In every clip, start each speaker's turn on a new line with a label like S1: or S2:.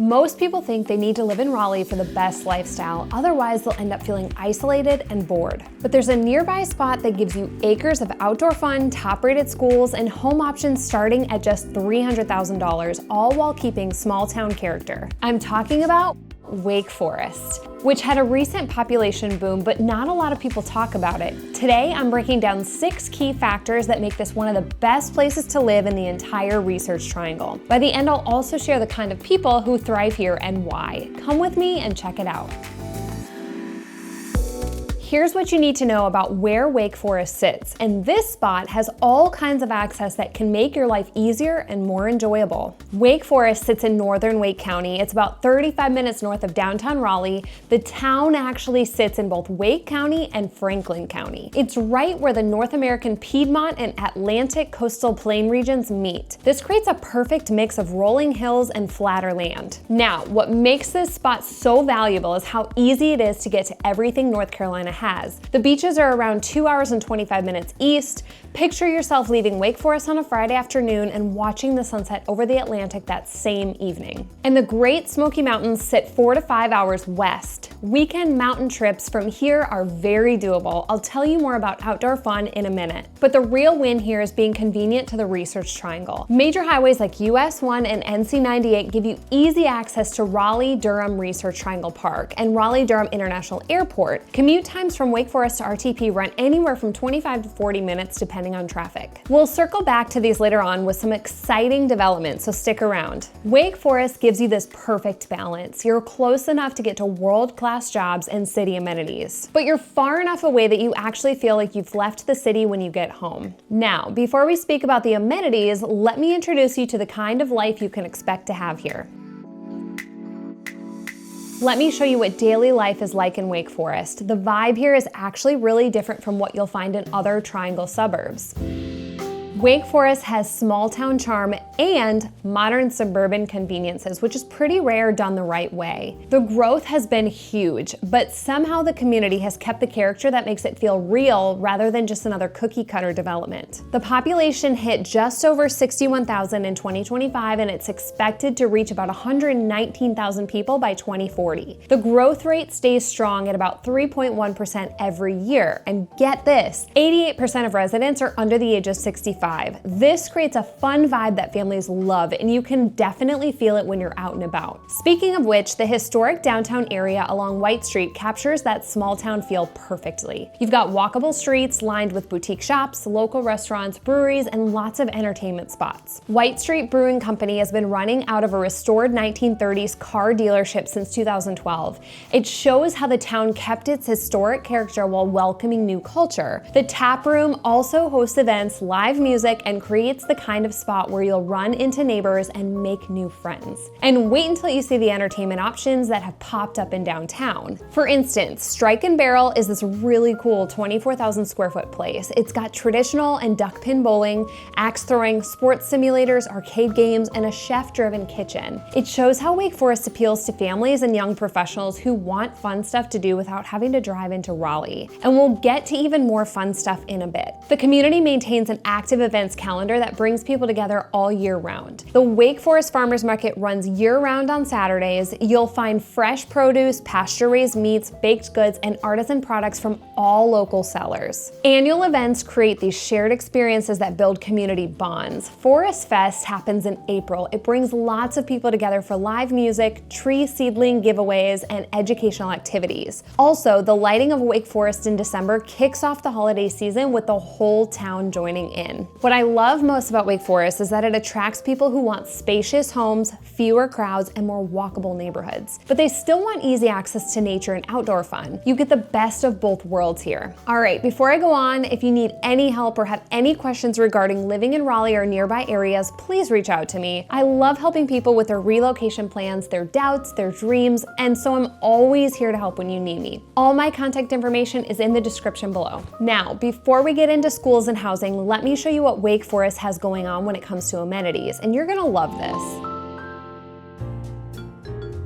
S1: Most people think they need to live in Raleigh for the best lifestyle, otherwise they'll end up feeling isolated and bored. But there's a nearby spot that gives you acres of outdoor fun, top-rated schools, and home options starting at just $300,000, all while keeping small-town character. I'm talking about Wake Forest, which had a recent population boom, but not a lot of people talk about it. Today, I'm breaking down 6 key factors that make this one of the best places to live in the entire Research Triangle. By the end, I'll also share the kind of people who thrive here and why. Come with me and check it out. Here's what you need to know about where Wake Forest sits, and this spot has all kinds of access that can make your life easier and more enjoyable. Wake Forest sits in northern Wake County. It's about 35 minutes north of downtown Raleigh. The town actually sits in both Wake County and Franklin County. It's right where the North American Piedmont and Atlantic coastal plain regions meet. This creates a perfect mix of rolling hills and flatter land. Now, what makes this spot so valuable is how easy it is to get to everything North Carolina has. The beaches are around 2 hours and 25 minutes east. Picture yourself leaving Wake Forest on a Friday afternoon and watching the sunset over the Atlantic that same evening. And the Great Smoky Mountains sit 4 to 5 hours west. Weekend mountain trips from here are very doable. I'll tell you more about outdoor fun in a minute. But the real win here is being convenient to the Research Triangle. Major highways like US 1 and NC 98 give you easy access to Raleigh-Durham Research Triangle Park and Raleigh-Durham International Airport. Commute times from Wake Forest to RTP run anywhere from 25 to 40 minutes depending on traffic. We'll circle back to these later on with some exciting developments, so stick around. Wake Forest gives you this perfect balance. You're close enough to get to world-class jobs and city amenities, but you're far enough away that you actually feel like you've left the city when you get home. Now, before we speak about the amenities, let me introduce you to the kind of life you can expect to have here. Let me show you what daily life is like in Wake Forest. The vibe here is actually really different from what you'll find in other Triangle suburbs. Wake Forest has small town charm and modern suburban conveniences, which is pretty rare done the right way. The growth has been huge, but somehow the community has kept the character that makes it feel real rather than just another cookie cutter development. The population hit just over 61,000 in 2025, and it's expected to reach about 119,000 people by 2040. The growth rate stays strong at about 3.1% every year, and get this, 88% of residents are under the age of 65. This creates a fun vibe that families love, and you can definitely feel it when you're out and about. Speaking of which, the historic downtown area along White Street captures that small town feel perfectly. You've got walkable streets lined with boutique shops, local restaurants, breweries, and lots of entertainment spots. White Street Brewing Company has been running out of a restored 1930s car dealership since 2012. It shows how the town kept its historic character while welcoming new culture. The tap room also hosts events, live music, and creates the kind of spot where you'll run into neighbors and make new friends. And wait until you see the entertainment options that have popped up in downtown. For instance, Strike and Barrel is this really cool 24,000 square foot place. It's got traditional and duck pin bowling, axe throwing, sports simulators, arcade games, and a chef-driven kitchen. It shows how Wake Forest appeals to families and young professionals who want fun stuff to do without having to drive into Raleigh. And we'll get to even more fun stuff in a bit. The community maintains an active events calendar that brings people together all year round. The Wake Forest Farmers Market runs year-round on Saturdays. You'll find fresh produce, pasture-raised meats, baked goods, and artisan products from all local sellers. Annual events create these shared experiences that build community bonds. Forest Fest happens in April. It brings lots of people together for live music, tree seedling giveaways, and educational activities. Also, the lighting of Wake Forest in December kicks off the holiday season with the whole town joining in. What I love most about Wake Forest is that it attracts people who want spacious homes, fewer crowds, and more walkable neighborhoods. But they still want easy access to nature and outdoor fun. You get the best of both worlds here. All right, before I go on, if you need any help or have any questions regarding living in Raleigh or nearby areas, please reach out to me. I love helping people with their relocation plans, their doubts, their dreams, and so I'm always here to help when you need me. All my contact information is in the description below. Now, before we get into schools and housing, let me show you what Wake Forest has going on when it comes to amenities, and you're gonna love this.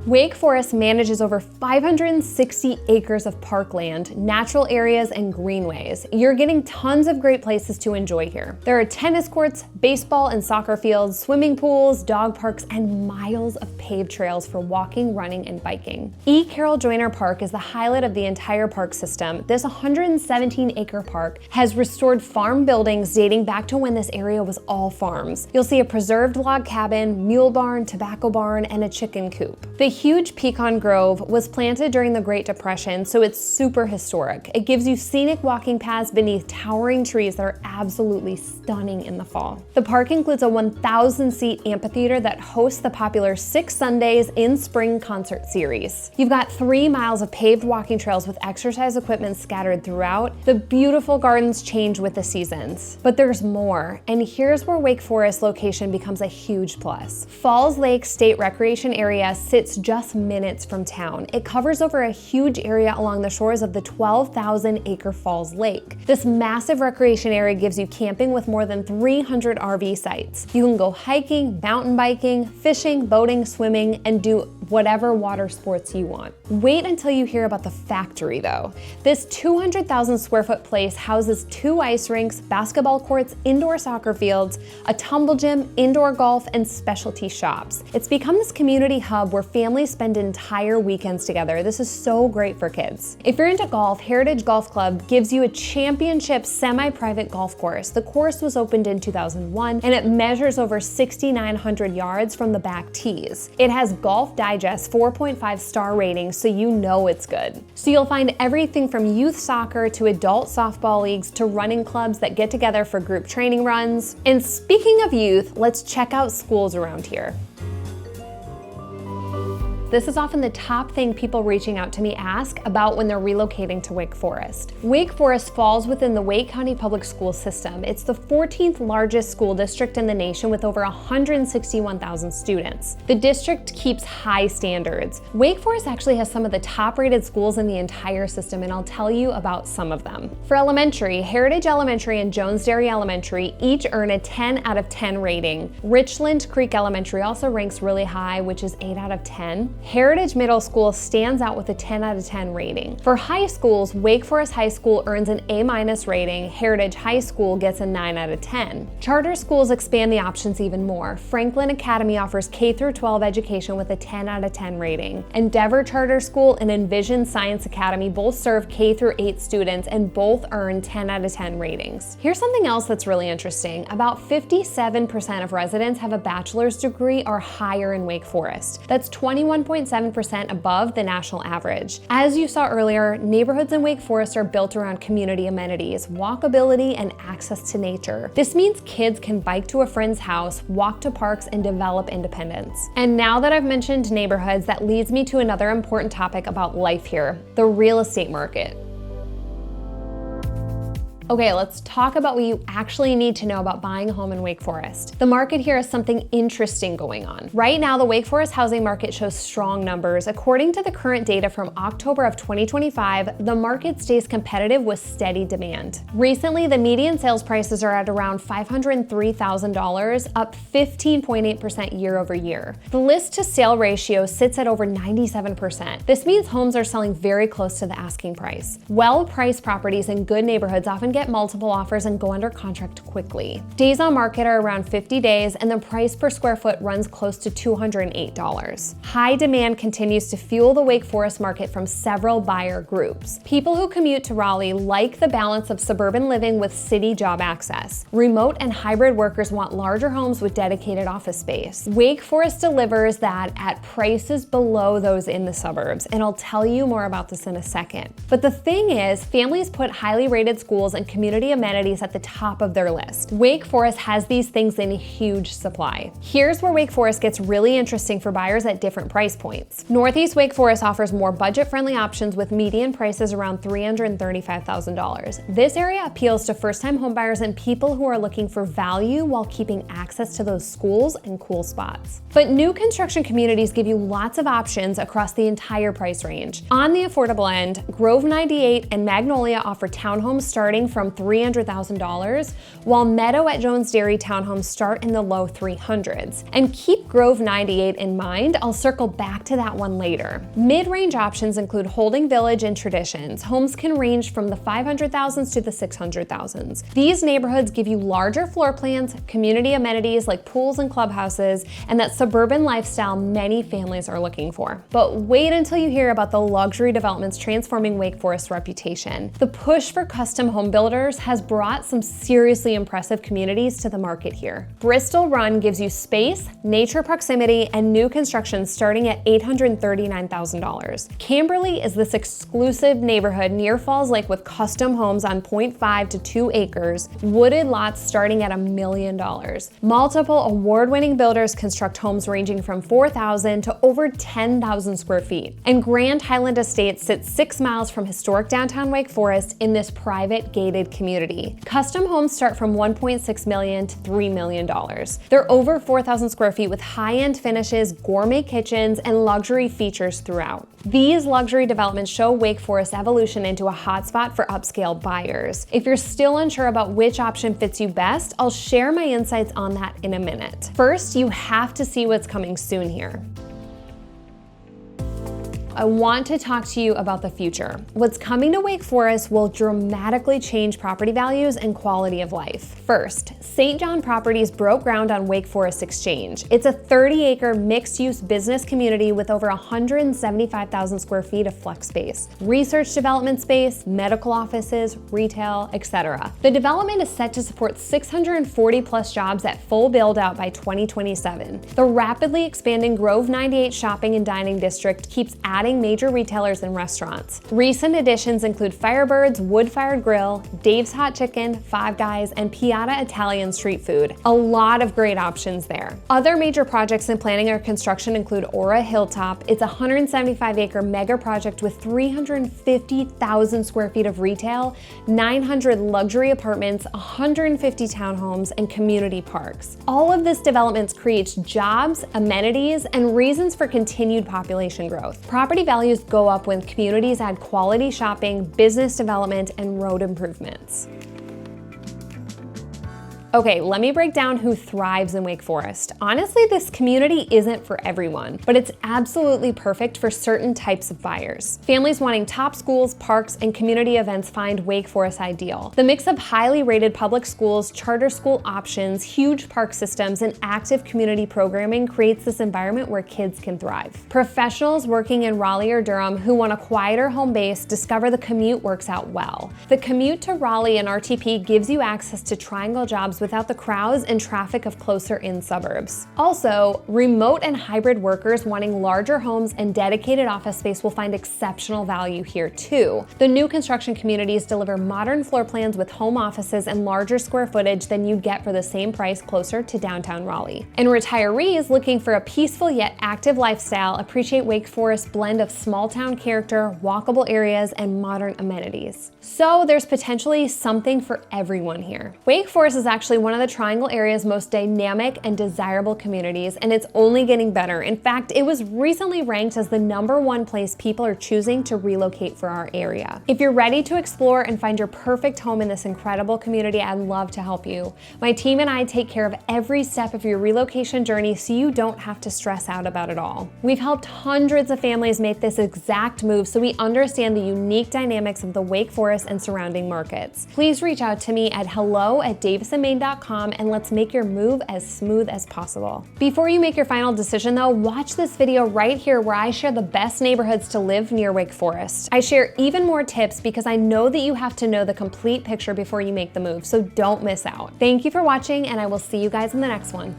S1: Wake Forest manages over 560 acres of parkland, natural areas, and greenways. You're getting tons of great places to enjoy here. There are tennis courts, baseball and soccer fields, swimming pools, dog parks, and miles of paved trails for walking, running, and biking. E. Carroll Joyner Park is the highlight of the entire park system. This 117-acre park has restored farm buildings dating back to when this area was all farms. You'll see a preserved log cabin, mule barn, tobacco barn, and a chicken coop. The huge pecan grove was planted during the Great Depression, so it's super historic. It gives you scenic walking paths beneath towering trees that are absolutely stunning in the fall. The park includes a 1,000-seat amphitheater that hosts the popular Six Sundays in Spring concert series. You've got 3 miles of paved walking trails with exercise equipment scattered throughout. The beautiful gardens change with the seasons. But there's more, and here's where Wake Forest location becomes a huge plus. Falls Lake State Recreation Area sits just minutes from town. It covers over a huge area along the shores of the 12,000-acre Falls Lake. This massive recreation area gives you camping with more than 300 RV sites. You can go hiking, mountain biking, fishing, boating, swimming, and do whatever water sports you want. Wait until you hear about the factory though. This 200,000 square foot place houses 2 ice rinks, basketball courts, indoor soccer fields, a tumble gym, indoor golf, and specialty shops. It's become this community hub where families spend entire weekends together. This is so great for kids. If you're into golf, Heritage Golf Club gives you a championship semi-private golf course. The course was opened in 2001 and it measures over 6,900 yards from the back tees. It has Golf Digest 4.5 star rating, so you know it's good. So you'll find everything from youth soccer to adult softball leagues to running clubs that get together for group training runs. And speaking of youth, let's check out schools around here. This is often the top thing people reaching out to me ask about when they're relocating to Wake Forest. Wake Forest falls within the Wake County Public School System. It's the 14th largest school district in the nation with over 161,000 students. The district keeps high standards. Wake Forest actually has some of the top-rated schools in the entire system, and I'll tell you about some of them. For elementary, Heritage Elementary and Jones Dairy Elementary each earn a 10 out of 10 rating. Richland Creek Elementary also ranks really high, which is 8 out of 10. Heritage Middle School stands out with a 10 out of 10 rating. For high schools, Wake Forest High School earns an A- rating, Heritage High School gets a 9 out of 10. Charter schools expand the options even more. Franklin Academy offers K-12 education with a 10 out of 10 rating. Endeavor Charter School and Envision Science Academy both serve K-8 students and both earn 10 out of 10 ratings. Here's something else that's really interesting. About 57% of residents have a bachelor's degree or higher in Wake Forest. That's 21.7% above the national average. As you saw earlier, neighborhoods in Wake Forest are built around community amenities, walkability, and access to nature. This means kids can bike to a friend's house, walk to parks, and develop independence. And now that I've mentioned neighborhoods, that leads me to another important topic about life here, the real estate market. Okay, let's talk about what you actually need to know about buying a home in Wake Forest. The market here has something interesting going on. Right now, the Wake Forest housing market shows strong numbers. According to the current data from October of 2025, the market stays competitive with steady demand. Recently, the median sales prices are at around $503,000, up 15.8% year over year. The list to sale ratio sits at over 97%. This means homes are selling very close to the asking price. Well-priced properties in good neighborhoods often get multiple offers and go under contract quickly. Days on market are around 50 days and the price per square foot runs close to $208. High demand continues to fuel the Wake Forest market from several buyer groups. People who commute to Raleigh like the balance of suburban living with city job access. Remote and hybrid workers want larger homes with dedicated office space. Wake Forest delivers that at prices below those in the suburbs, and I'll tell you more about this in a second. But the thing is, families put highly rated schools and community amenities at the top of their list. Wake Forest has these things in huge supply. Here's where Wake Forest gets really interesting for buyers at different price points. Northeast Wake Forest offers more budget-friendly options with median prices around $335,000. This area appeals to first-time homebuyers and people who are looking for value while keeping access to those schools and cool spots. But new construction communities give you lots of options across the entire price range. On the affordable end, Grove 98 and Magnolia offer townhomes starting from from $300,000, while Meadow at Jones Dairy townhomes start in the low 300s. And keep Grove 98 in mind, I'll circle back to that one later. Mid-range options include Holding Village and Traditions. Homes can range from the 500,000s to the 600,000s. These neighborhoods give you larger floor plans, community amenities like pools and clubhouses, and that suburban lifestyle many families are looking for. But wait until you hear about the luxury developments transforming Wake Forest's reputation. The push for custom home builders has brought some seriously impressive communities to the market here. Bristol Run gives you space, nature proximity, and new construction starting at $839,000. Camberley is this exclusive neighborhood near Falls Lake with custom homes on 0.5 to 2 acres, wooded lots starting at $1 million. Multiple award-winning builders construct homes ranging from 4,000 to over 10,000 square feet. And Grand Highland Estates sits 6 miles from historic downtown Wake Forest in this private gated community. Custom homes start from $1.6 million to $3 million. They're over 4,000 square feet with high-end finishes, gourmet kitchens, and luxury features throughout. These luxury developments show Wake Forest's evolution into a hotspot for upscale buyers. If you're still unsure about which option fits you best, I'll share my insights on that in a minute. First, you have to see what's coming soon here. I want to talk to you about the future. What's coming to Wake Forest will dramatically change property values and quality of life. First, St. John Properties broke ground on Wake Forest Exchange. It's a 30-acre mixed-use business community with over 175,000 square feet of flex space, research development space, medical offices, retail, etc. The development is set to support 640 plus jobs at full build-out by 2027. The rapidly expanding Grove 98 shopping and dining district keeps adding major retailers and restaurants. Recent additions include Firebirds, Wood Fired Grill, Dave's Hot Chicken, Five Guys, and Piatta Italian Street Food. A lot of great options there. Other major projects in planning or construction include Aura Hilltop. It's a 175-acre mega project with 350,000 square feet of retail, 900 luxury apartments, 150 townhomes, and community parks. All of this development creates jobs, amenities, and reasons for continued population growth. Property values go up when communities add quality shopping, business development, and road improvements. Okay, let me break down who thrives in Wake Forest. Honestly, this community isn't for everyone, but it's absolutely perfect for certain types of buyers. Families wanting top schools, parks, and community events find Wake Forest ideal. The mix of highly rated public schools, charter school options, huge park systems, and active community programming creates this environment where kids can thrive. Professionals working in Raleigh or Durham who want a quieter home base discover the commute works out well. The commute to Raleigh and RTP gives you access to triangle jobs without the crowds and traffic of closer-in suburbs. Also, remote and hybrid workers wanting larger homes and dedicated office space will find exceptional value here too. The new construction communities deliver modern floor plans with home offices and larger square footage than you'd get for the same price closer to downtown Raleigh. And retirees looking for a peaceful yet active lifestyle appreciate Wake Forest's blend of small-town character, walkable areas, and modern amenities. So there's potentially something for everyone here. Wake Forest is actually one of the Triangle area's most dynamic and desirable communities, and it's only getting better. In fact, it was recently ranked as the #1 place people are choosing to relocate for our area. If you're ready to explore and find your perfect home in this incredible community, I'd love to help you. My team and I take care of every step of your relocation journey so you don't have to stress out about it all. We've helped hundreds of families make this exact move, so we understand the unique dynamics of the Wake Forest and surrounding markets. Please reach out to me at hello@davisandmaine.com and let's make your move as smooth as possible. Before you make your final decision though, watch this video right here where I share the best neighborhoods to live near Wake Forest. I share even more tips because I know that you have to know the complete picture before you make the move, so don't miss out. Thank you for watching, and I will see you guys in the next one.